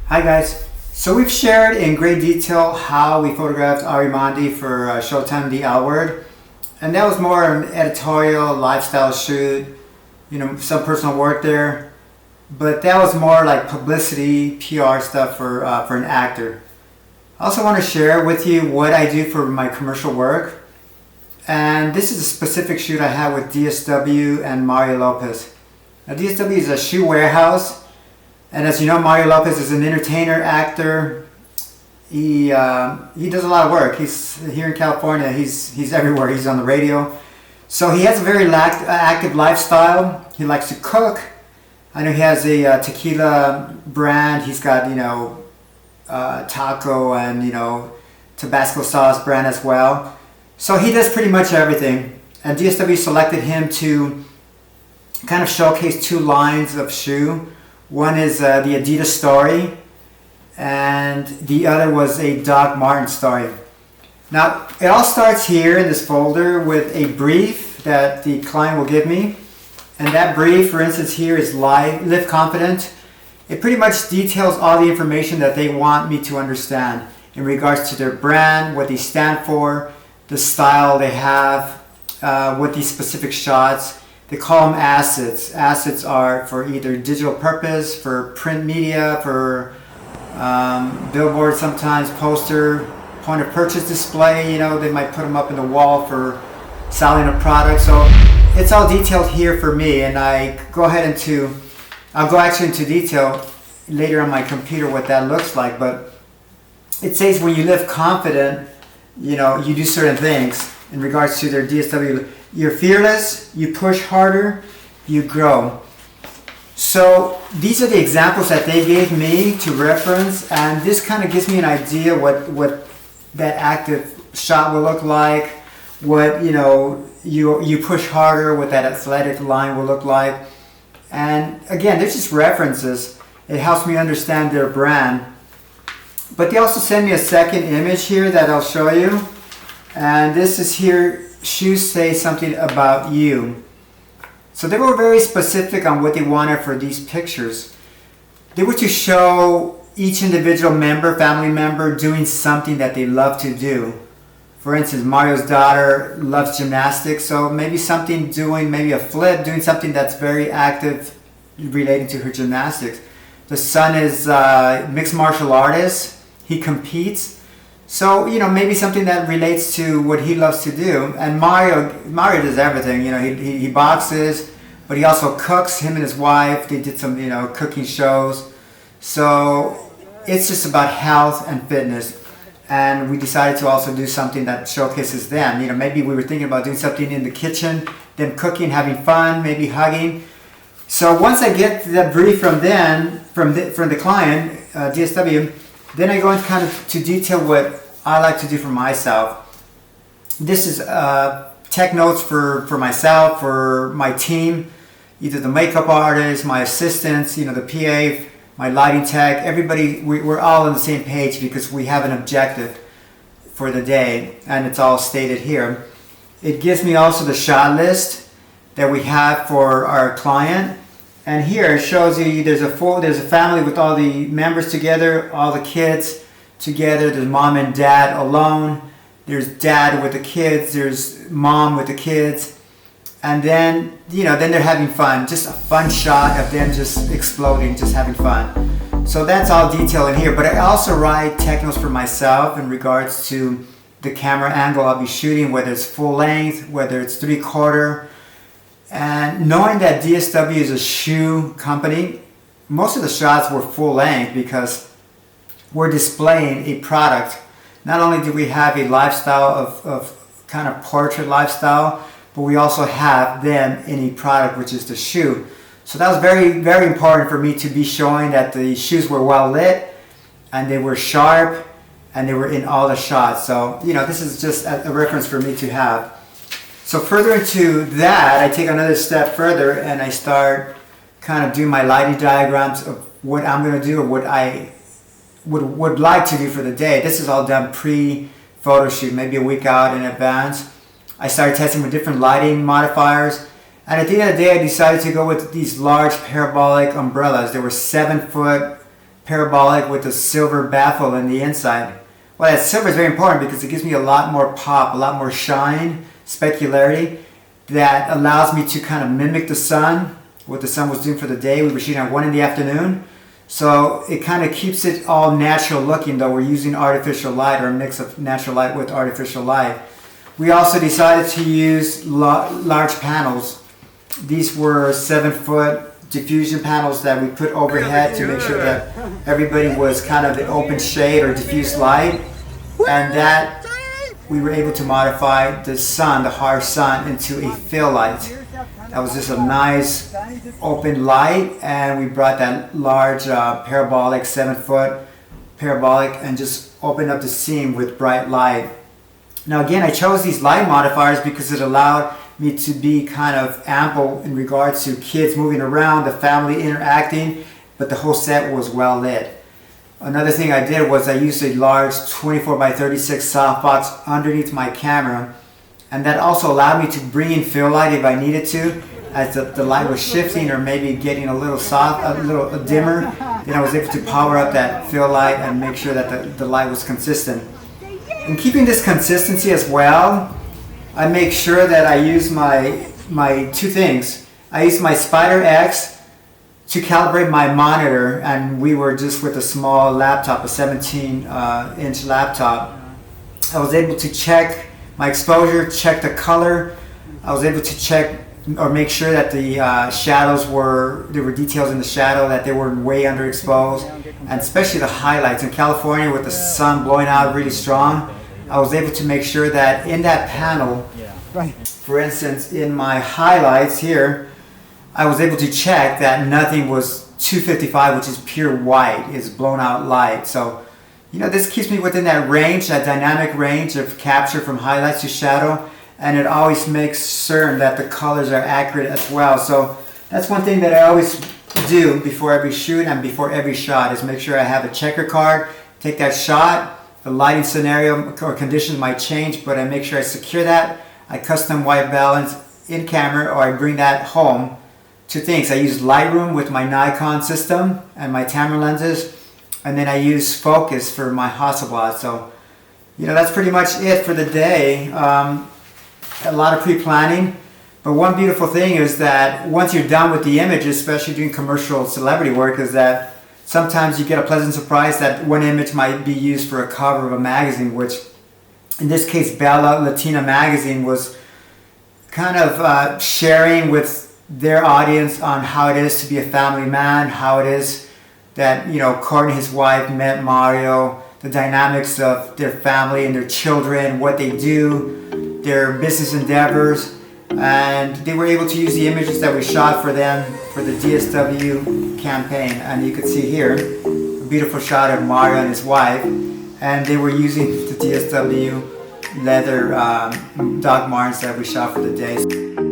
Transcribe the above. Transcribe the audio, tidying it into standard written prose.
Hi guys. So we've shared in great detail how we photographed Ari Mondi for Showtime The L Word, and that was more an editorial lifestyle shoot, some personal work there, but that was more like publicity, PR stuff for an actor. I also want to share with you what I do for my commercial work, and this is a specific shoot I had with DSW and Mario Lopez. Now DSW is a shoe warehouse. And as you know, Mario Lopez is an entertainer, actor. He does a lot of work. He's here in California. He's everywhere. He's on the radio. So he has a very active lifestyle. He likes to cook. I know he has a tequila brand. He's got taco and Tabasco sauce brand as well. So he does pretty much everything. And DSW selected him to kind of showcase two lines of shoe. One is the Adidas story, and the other was a Doc Martin story. Now, it all starts here in this folder with a brief that the client will give me. And that brief, for instance, here is Live Confident. It pretty much details all the information that they want me to understand in regards to their brand, what they stand for, the style they have, what these specific shots. They call them assets. Assets are for either digital purpose, for print media, for billboard sometimes, poster, point of purchase display. They might put them up in the wall for selling a product. So it's all detailed here for me, and I'll go actually into detail later on my computer what that looks like. But it says when you live confident, you do certain things in regards to their DSW. You're fearless, you push harder, you grow. So these are the examples that they gave me to reference, and this kind of gives me an idea what that active shot will look like, what you push harder, what that athletic line will look like. And again, they're just references. It helps me understand their brand. But they also send me a second image here that I'll show you. And this is here, shoes say something about you. So they were very specific on what they wanted for these pictures. They were to show each individual family member doing something that they love to do. For instance, Mario's daughter loves gymnastics, so maybe maybe a flip, doing something that's very active relating to her gymnastics. The son is a mixed martial artist. He competes. So, maybe something that relates to what he loves to do. And Mario does everything. He boxes, but he also cooks. Him and his wife, they did some, cooking shows. So it's just about health and fitness. And we decided to also do something that showcases them. Maybe we were thinking about doing something in the kitchen, them cooking, having fun, maybe hugging. So once I get the brief from the client, DSW, then I go into kind of to detail what I like to do for myself. This is tech notes for myself, for my team, either the makeup artist, my assistants, the PA, my lighting tech, everybody, we're all on the same page because we have an objective for the day, and it's all stated here. It gives me also the shot list that we have for our client. And here it shows you there's a family with all the members together, all the kids together. There's mom and dad alone. There's dad with the kids. There's mom with the kids. And then, then they're having fun. Just a fun shot of them just exploding, just having fun. So that's all detailed in here. But I also write tech notes for myself in regards to the camera angle I'll be shooting, whether it's full length, whether it's 3/4. And knowing that DSW is a shoe company, most of the shots were full length because we're displaying a product. Not only do we have a lifestyle of kind of portrait lifestyle, but we also have them in a product, which is the shoe. So that was very, very important for me to be showing that the shoes were well lit and they were sharp and they were in all the shots. So, this is just a reference for me to have. So further into that, I take another step further and I start kind of doing my lighting diagrams of what I'm going to do or what I would like to do for the day. This is all done pre-photo shoot, maybe a week out in advance. I started testing with different lighting modifiers. And at the end of the day, I decided to go with these large parabolic umbrellas. They were 7-foot parabolic with a silver baffle in the inside. Well, that silver is very important because it gives me a lot more pop, a lot more shine, specularity, that allows me to kind of mimic the sun, what the sun was doing for the day. We were shooting at 1 in the afternoon. So it kind of keeps it all natural looking, though we're using artificial light, or a mix of natural light with artificial light. We also decided to use large panels. These were 7-foot diffusion panels that we put overhead to make sure that everybody was kind of in open shade or diffuse light. And that we were able to modify the sun, the harsh sun, into a fill light. That was just a nice open light, and we brought that large parabolic, 7-foot parabolic, and just opened up the scene with bright light. Now again, I chose these light modifiers because it allowed me to be kind of ample in regards to kids moving around, the family interacting, but the whole set was well lit. Another thing I did was I used a large 24x36 softbox underneath my camera, and that also allowed me to bring in fill light if I needed to, as the light was shifting or maybe getting a little soft, a little dimmer. Then I was able to power up that fill light and make sure that the light was consistent. In keeping this consistency as well, I make sure that I use my two things. I use my Spider X to calibrate my monitor, and we were just with a small laptop, a 17-inch laptop. I was able to check my exposure, check the color. I was able to check or make sure that the shadows there were details in the shadow, that they were way underexposed, and especially the highlights. In California with the sun blowing out really strong, I was able to make sure that in that panel, for instance, in my highlights here, I was able to check that nothing was 255, which is pure white, is blown out light. So, you know, this keeps me within that range, that dynamic range of capture from highlights to shadow, and it always makes certain that the colors are accurate as well. So that's one thing that I always do before every shoot and before every shot, is make sure I have a checker card, take that shot. The lighting scenario or conditions might change, but I make sure I secure that. I custom white balance in camera, or I bring that home. Two things: I use Lightroom with my Nikon system and my Tamron lenses, and then I use Focus for my Hasselblad. So, you know, that's pretty much it for the day. A lot of pre-planning, but one beautiful thing is that once you're done with the image, especially doing commercial celebrity work, is that sometimes you get a pleasant surprise that one image might be used for a cover of a magazine, which in this case Bella Latina magazine was kind of sharing with their audience on how it is to be a family man, how it is that, you know, Courtney, his wife, met Mario, the dynamics of their family and their children, what they do, their business endeavors, and they were able to use the images that we shot for them for the DSW campaign. And you can see here a beautiful shot of Mario and his wife, and they were using the DSW leather Doc Martens that we shot for the day.